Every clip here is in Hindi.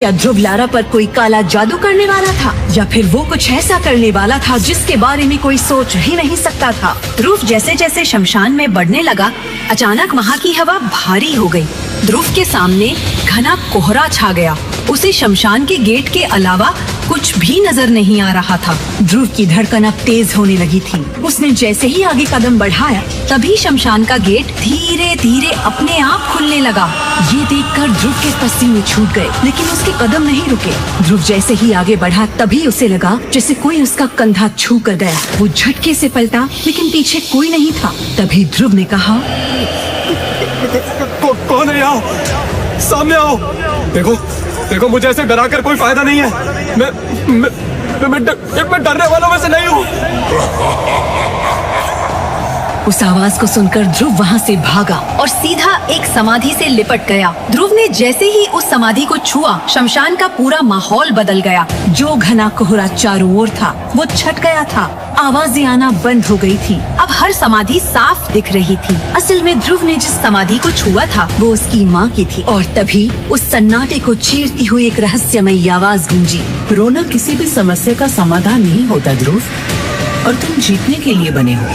क्या ध्रुव लारा पर कोई काला जादू करने वाला था या फिर वो कुछ ऐसा करने वाला था जिसके बारे में कोई सोच ही नहीं सकता था। ध्रुव जैसे जैसे शमशान में बढ़ने लगा, अचानक वहाँ की हवा भारी हो गई। ध्रुव के सामने घना कोहरा छा गया। उसे शमशान के गेट के अलावा कुछ भी नजर नहीं आ रहा था। ध्रुव की धड़कन अब तेज होने लगी थी। उसने जैसे ही आगे कदम बढ़ाया, तभी शमशान का गेट धीरे धीरे अपने आप खुलने लगा। ये देखकर ध्रुव के पसीने छूट गए, लेकिन उसके कदम नहीं रुके। ध्रुव जैसे ही आगे बढ़ा, तभी उसे लगा जैसे कोई उसका कंधा छू कर गया। वो झटके से पलटा, लेकिन पीछे कोई नहीं था। तभी ध्रुव ने कहा, कौन है यहाँ? सामने आओ। देखो मुझे ऐसे डरा कर कोई फायदा नहीं है। मैं डरने वालों में से नहीं हूँ। उस आवाज को सुनकर ध्रुव वहाँ से भागा और सीधा एक समाधि से लिपट गया। ध्रुव ने जैसे ही उस समाधि को छुआ, शमशान का पूरा माहौल बदल गया। जो घना कोहरा चारों ओर था, वो छट गया था। आवाजें आना बंद हो गई थी। अब हर समाधि साफ दिख रही थी। असल में ध्रुव ने जिस समाधि को छुआ था, वो उसकी माँ की थी। और तभी उस सन्नाटे को चीरती हुई एक रहस्यमयी आवाज गूंजी। रोना किसी भी समस्या का समाधान नहीं होता ध्रुव, और तुम जीतने के लिए बने हो,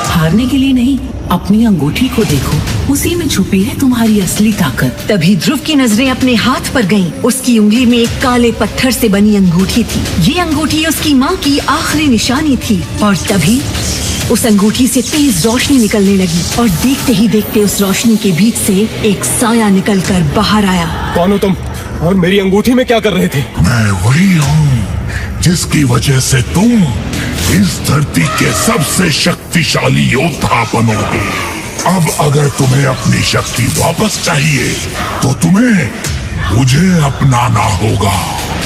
हारने के लिए नहीं। अपनी अंगूठी को देखो, उसी में छुपी है तुम्हारी असली ताकत। तभी ध्रुव की नजरें अपने हाथ पर गईं। उसकी उंगली में एक काले पत्थर से बनी अंगूठी थी। ये अंगूठी उसकी माँ की आखिरी निशानी थी। और तभी उस अंगूठी से तेज रोशनी निकलने लगी और देखते ही देखते उस रोशनी के बीच से एक साया निकलकर बाहर आया। कौन हो तुम और मेरी अंगूठी में क्या कर रहे थे? मैं वही हूँ जिसकी वजह से तुम इस धरती के सबसे शक्तिशाली योद्धा बनोगे। अब अगर तुम्हें अपनी शक्ति वापस चाहिए तो तुम्हें मुझे अपनाना होगा।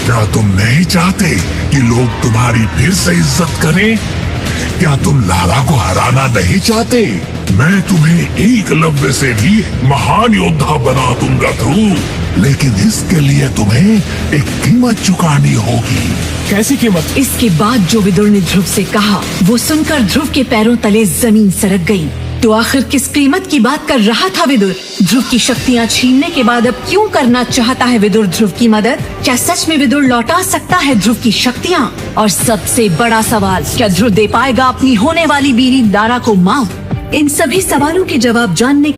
क्या तुम नहीं चाहते कि लोग तुम्हारी फिर से इज्जत करें? क्या तुम लारा को हराना नहीं चाहते? मैं तुम्हें एकलव्य से भी महान योद्धा बना दूंगा ध्रुव, लेकिन इसके लिए तुम्हें एक कीमत चुकानी होगी। कैसी कीमत? इसके बाद जो विदुर ने ध्रुव से कहा, वो सुनकर ध्रुव के पैरों तले जमीन सरक गई। तो आखिर किस कीमत की बात कर रहा था विदुर? ध्रुव की शक्तियाँ छीनने के बाद अब क्यों करना चाहता है विदुर ध्रुव की मदद? क्या सच में विदुर लौटा सकता है ध्रुव की शक्तियाँ? और सबसे बड़ा सवाल, क्या ध्रुव दे पाएगा अपनी होने वाली बीवी लारा को माफ? इन सभी सवालों के जवाब जानने